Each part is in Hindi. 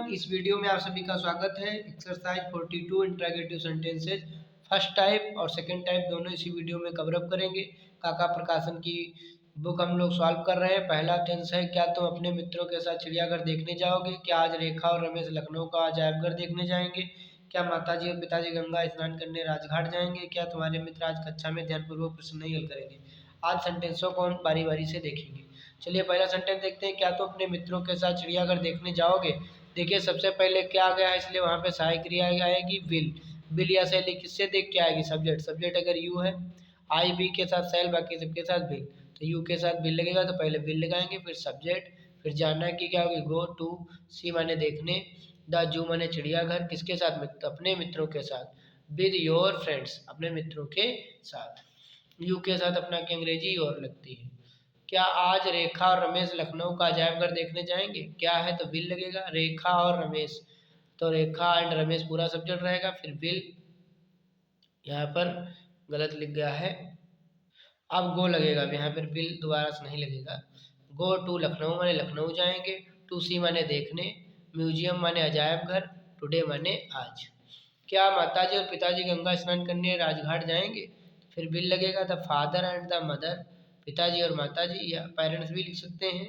इस वीडियो में आप सभी का स्वागत है। Exercise 42 interrogative sentences first type और सेकंड टाइप दोनों इसी वीडियो में कवर अप करेंगे। काका प्रकाशन की बुक हम लोग सॉल्व कर रहे हैं। पहला टेंस है, क्या तुम अपने मित्रों के साथ चिड़ियाघर देखने जाओगे? क्या आज रेखा और रमेश लखनऊ का अजायबघर देखने जाएंगे? क्या माताजी और पिताजी गंगा स्नान करने राजघाट जाएंगे? क्या तुम्हारे मित्र आज कक्षा में ध्यानपूर्वक प्रश्न नहीं हल करेंगे? आज सेंटेंसों को हम बारी बारी से देखेंगे। चलिए पहला सेंटेंस देखते हैं, क्या तो अपने मित्रों के साथ चिड़ियाघर देखने जाओगे? देखिए सबसे पहले क्या आ गया है, इसलिए वहाँ पे सहायक क्रिया आएगी विल। विल या शैली किससे देख के आएगी? सब्जेक्ट। सब्जेक्ट अगर यू है, आई बी के साथ शैल, बाकी सबके साथ विल, तो यू के साथ विल लगेगा तो पहले विल लगाएंगे, फिर सब्जेक्ट, फिर जानना कि क्या होगी, गो टू, सी माने देखने, द जू माने चिड़ियाघर, किसके साथ? अपने मित्रों के साथ, विद योर फ्रेंड्स, अपने मित्रों के साथ। यू के साथ अपना की अंग्रेजी और लगती है। क्या आज रेखा और रमेश लखनऊ का अजायबघर देखने जाएंगे? क्या है तो विल लगेगा, रेखा और रमेश, तो रेखा एंड रमेश पूरा सब्जेक्ट रहेगा, फिर विल यहाँ पर गलत लिख गया है, अब गो लगेगा। अब यहाँ पर विल दोबारा से नहीं लगेगा। गो टू लखनऊ माने लखनऊ जाएंगे, टू सी माने देखने, म्यूजियम माने अजायब घर, टुडे माने आज। क्या माताजी और पिताजी गंगा स्नान करने राजघाट जाएंगे? फिर बिल लगेगा, the father and the mother, पिताजी और माताजी, या पेरेंट्स भी लिख सकते हैं।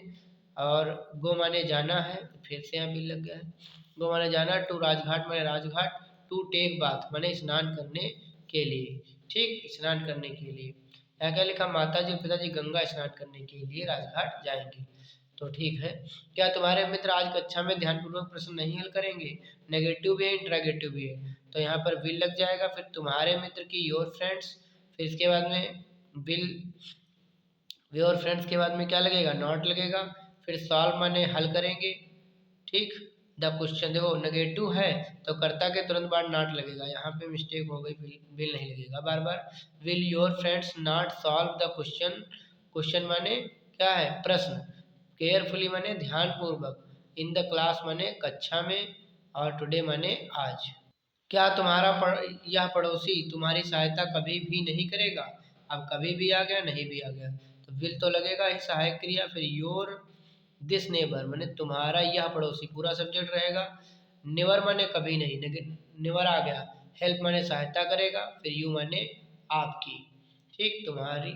और गो माने जाना है, फिर से यहाँ बिल लग गया है। गो माने जाना, टू राजघाट माने राजघाट, टू टेक बाथ माने स्नान करने के लिए, ठीक, स्नान करने के लिए। यहाँ क्या लिखा, माताजी और पिताजी गंगा स्नान करने के लिए राजघाट जाएंगे, तो ठीक है। क्या तुम्हारे मित्र आज कक्षा में ध्यानपूर्वक प्रश्न नहीं हल करेंगे? नेगेटिव भी है, इंट्रागेटिव भी है, तो यहाँ पर विल लग जाएगा, फिर तुम्हारे मित्र की योर फ्रेंड्स, फिर इसके बाद में विल, योर फ्रेंड्स के बाद में क्या लगेगा, नॉट लगेगा, फिर सॉल्व माने हल करेंगे, ठीक। द क्वेश्चन, देखो नेगेटिव है तो कर्ता के तुरंत बाद नॉट लगेगा, यहाँ पे मिस्टेक हो गई, विल नहीं लगेगा बार बार। Will your friends not solve the question, question माने क्या है, प्रश्न, केयरफुली माने ध्यानपूर्वक, इन द क्लास माने कक्षा में, और टुडे माने आज। क्या तुम्हारा यह पड़ोसी तुम्हारी सहायता कभी भी नहीं करेगा? अब कभी भी आ गया, नहीं भी आ गया, तो विल तो लगेगा ही सहायक क्रिया, फिर योर दिस नेबर माने तुम्हारा यह पड़ोसी पूरा सब्जेक्ट रहेगा। नेवर माने कभी नहीं, नेवर आ गया, हेल्प माने सहायता करेगा, फिर यू माने आपकी, ठीक, तुम्हारी,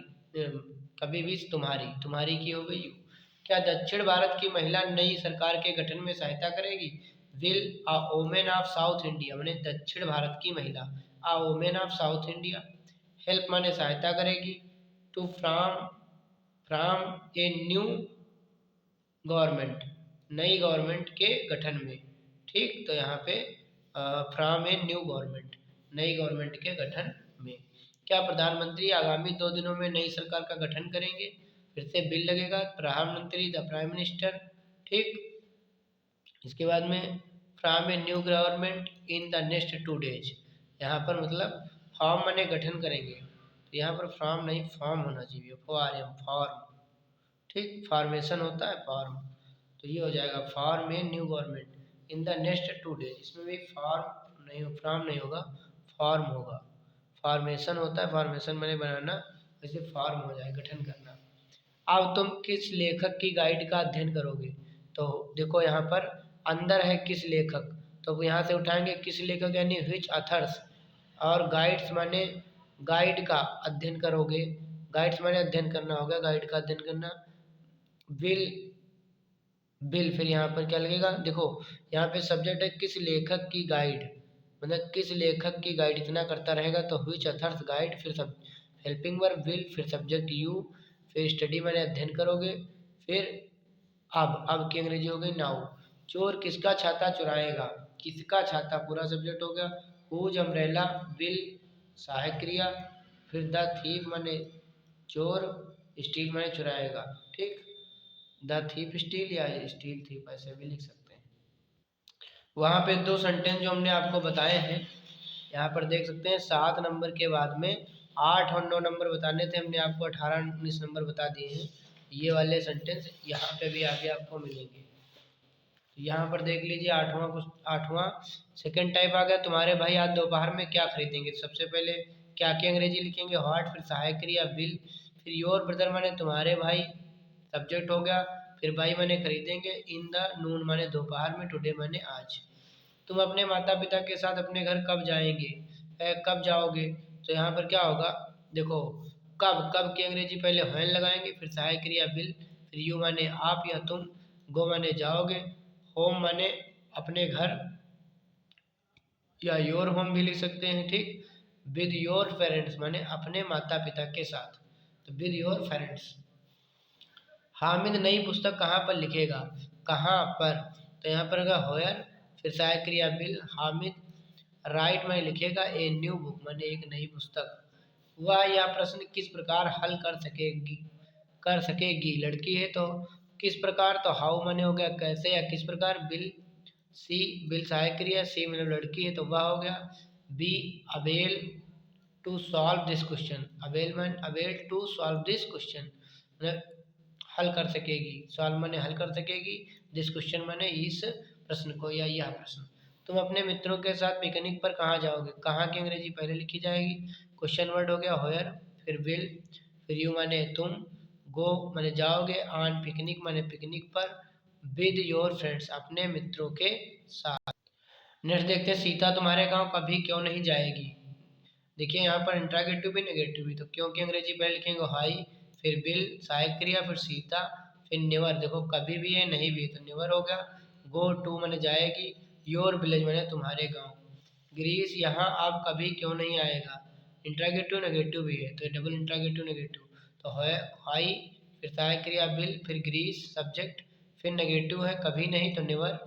कभी भी तुम्हारी, तुम्हारी की हो गई यू। क्या दक्षिण भारत की महिला नई सरकार के गठन में सहायता करेगी? Will a women of South India माने दक्षिण भारत की महिला, a women of South India, help माने सहायता करेगी, to from, from a new government, नई गवर्नमेंट के गठन में, ठीक, तो यहाँ पे फ्रॉम ए न्यू गवर्नमेंट, नई गवर्नमेंट के गठन में। क्या प्रधानमंत्री आगामी 2 दिनों में नई सरकार का गठन करेंगे? फिर से बिल लगेगा, प्रधानमंत्री द प्राइम मिनिस्टर, ठीक। इसके बाद में from a new government in the next 2 days, यहाँ पर मतलब फॉर्म माने गठन करेंगे, तो यहाँ पर फ्रॉम नहीं फॉर्म होना चाहिए, फॉर्म, ठीक, फॉर्मेशन होता है फॉर्म, तो ये हो जाएगा form A new government in the next 2 days, इसमें भी फॉर्म नहीं, फॉर्म नहीं होगा, फॉर्म होगा, फॉर्मेशन होता है, फॉर्मेशन मैंने बनाना, वैसे फॉर्म हो जाए गठन करना। अब तुम किस लेखक की गाइड का अध्ययन करोगे? तो देखो यहाँ पर अंदर है किस लेखक, तो यहाँ से उठाएंगे किस लेखक यानी विच अथर्स, और गाइड्स माने गाइड का अध्ययन करोगे, गाइड्स माने अध्ययन करना होगा, गाइड का अध्ययन करना, विल, बिल, फिर यहाँ पर क्या लगेगा, देखो यहाँ पे सब्जेक्ट है किस लेखक की गाइड, मतलब किस लेखक की गाइड, इतना करता रहेगा तो व्हिच अथर्स गाइड, फिर सब हेल्पिंग वर्ब विल, फिर सब्जेक्ट यू, फिर स्टडी मैंने अध्ययन करोगे, फिर अब की अंग्रेजी हो गई नाउ। चोर किसका छाता चुराएगा? किसका छाता पूरा सब्जेक्ट हो गया, हुज अम्ब्रेला, विल सहायक क्रिया, फिर द थीफ माने चोर, स्टील माने चुराएगा, ठीक, द थीप स्टील या स्टील थीप ऐसे भी लिख सकते हैं। वहाँ पे 2 सेंटेंस जो हमने आपको बताए हैं, यहाँ पर देख सकते हैं 7 नंबर के बाद में 8 और 9 नंबर बताने थे, हमने आपको 18-19 नंबर बता दिए हैं। ये वाले सेंटेंस यहाँ पे भी आगे आपको मिलेंगे। तो यहाँ पर देख लीजिए 8वां सेकेंड टाइप आ गया, तुम्हारे भाई आज दोपहर में क्या खरीदेंगे? सबसे पहले क्या की अंग्रेजी लिखेंगे, व्हाट, फिर सहायक क्रिया विल, फिर योर ब्रदर माने तुम्हारे भाई, सब्जेक्ट हो गया, फिर बाई माने खरीदेंगे, इन द नून माने दोपहर में, टुडे माने आज। तुम अपने माता पिता के साथ अपने घर कब जाएंगे, कब जाओगे, तो यहाँ पर क्या होगा, देखो कब, कब की अंग्रेजी पहले व्हेन लगाएंगे, फिर सहायक क्रिया विल, फिर यू माने आप या तुम, गो माने जाओगे, होम माने अपने घर या योर होम भी लिख सकते हैं, ठीक। विद योर पेरेंट्स माने अपने माता पिता के साथ, तो विद योर पेरेंट्स। हामिद नई पुस्तक कहाँ पर लिखेगा, कहाँ पर, तो यहाँ पर होगा होयर, फिर सहायक क्रिया विल, हामिद राइट में लिखेगा ए न्यू बुक माने एक नई पुस्तक। वह यह प्रश्न किस प्रकार हल कर सकेगी, लड़की है तो किस प्रकार, तो हाउ माने हो गया कैसे या किस प्रकार, बिल सी, बिल सहायक क्रिया, सी मतलब लड़की है तो वह हो गया, be able to solve this question, able to solve this question मतलब हल कर सकेगी, सॉल्व माने हल कर सकेगी, दिस क्वेश्चन माने इस प्रश्न को या यह प्रश्न। तुम अपने मित्रों के साथ पिकनिक पर कहाँ जाओगे, कहाँ की अंग्रेजी पहले लिखी जाएगी, क्वेश्चन वर्ड हो गया होयर, फिर विल, फिर यू माने तुम, गो माने जाओगे, ऑन पिकनिक माने पिकनिक पर, विद योर फ्रेंड्स अपने मित्रों के साथ। नेक्स्ट देखते हैं, सीता तुम्हारे गांव कभी क्यों नहीं जाएगी। देखिए यहाँ पर इंट्रागेटिव भी नेगेटिव भी, तो क्यों की अंग्रेजी पहले लिखेंगे हाई, फिर विल सहायक क्रिया, फिर सीता, फिर नेवर, देखो कभी भी है नहीं भी है तो नेवर हो गया, गो टू माने जाएगी, योर विलेज माने तुम्हारे गांव, ग्रीस यहाँ आप कभी क्यों नहीं आएगा, इंट्रागेटिव नेगेटिव भी है तो डबल इंट्रागेटिव नेगेटिव, तो है हाई, फिर सहायक क्रिया विल, फिर ग्रीस सब्जेक्ट, फिर नेगेटिव है कभी नहीं तो नेवर,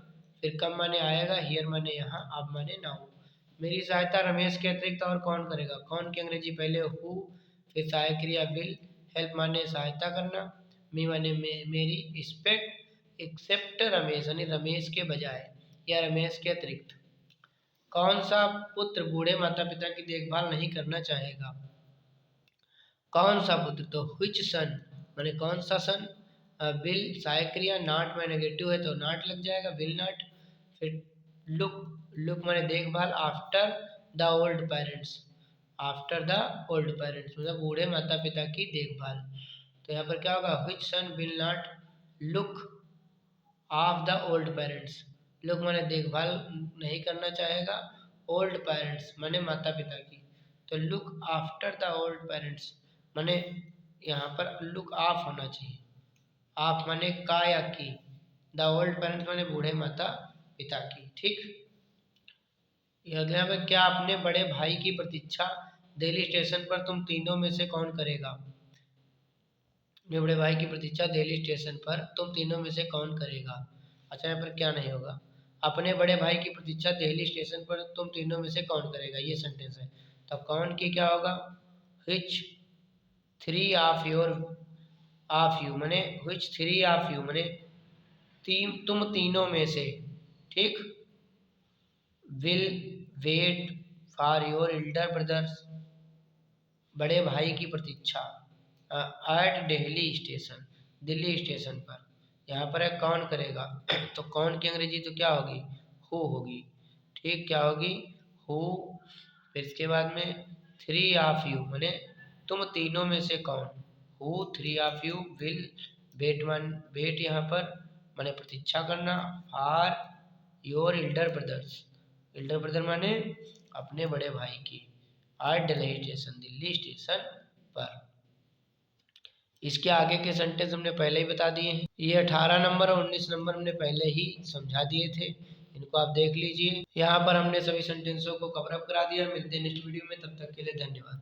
फिर कब माने आएगा, हियर माने यहाँ, अब माने नाउ। मेरी सहायता रमेश के अतिरिक्त और कौन करेगा, कौन की अंग्रेजी पहले हु, फिर सहायक क्रिया विल, हेल्प माने सहायता करना, मी माने मेरी, एक्सेप्ट रमेश यानी रमेश के बजाय या रमेश के अतिरिक्त। कौन सा पुत्र बूढ़े माता पिता की देखभाल नहीं करना चाहेगा, कौन सा पुत्र, तो व्हिच सन माने कौन सा सन, विल सहायक क्रिया, नॉट में नेगेटिव है तो नॉट लग जाएगा, विल नॉट, फिर लुक, लुक माने देखभाल, after the old parents, after the old parents मतलब बूढ़े माता पिता की देखभाल, तो यहाँ पर क्या होगा, which son will not look of the old parents, look माने देखभाल नहीं करना चाहेगा, ओल्ड पेरेंट्स माने माता पिता की, तो look after the old parents माने यहाँ पर लुक ऑफ होना चाहिए, ऑफ माने का या की, द ओल्ड पेरेंट्स माने बूढ़े माता पिता की, ठीक। अगले में क्या अपने बड़े भाई की प्रतीक्षा दिल्ली स्टेशन पर तुम तीनों में से कौन करेगा, अपने बड़े भाई की प्रतीक्षा दिल्ली स्टेशन पर तुम तीनों में से कौन करेगा, अच्छा यहाँ पर क्या नहीं होगा, अपने बड़े भाई की प्रतीक्षा दिल्ली स्टेशन पर तुम तीनों में से कौन करेगा, ये सेंटेंस है, तो कौन की क्या होगा, व्हिच थ्री ऑफ यू माने व्हिच थ्री ऑफ यू माने तुम तीनों में से, ठीक, will wait for your elder brothers बड़े भाई की प्रतीक्षा एट दिल्ली स्टेशन पर, यहाँ पर है कौन करेगा तो कौन की अंग्रेजी तो क्या होगी, हु होगी, ठीक, क्या होगी, हु, फिर इसके बाद में थ्री ऑफ यू माने तुम तीनों में से कौन, who three of you, will wait यहाँ पर माने प्रतीक्षा करना, फॉर योर एल्डर ब्रदर माने अपने बड़े भाई की, एट दिल्ली स्टेशन पर। इसके आगे के सेंटेंस हमने पहले ही बता दिए हैं, ये 18 नंबर और 19 नंबर हमने पहले ही समझा दिए थे, इनको आप देख लीजिए। यहाँ पर हमने सभी सेंटेंसों को कवर अप करा दिया। मिलते हैं नेक्स्ट वीडियो में, तब तक के लिए धन्यवाद।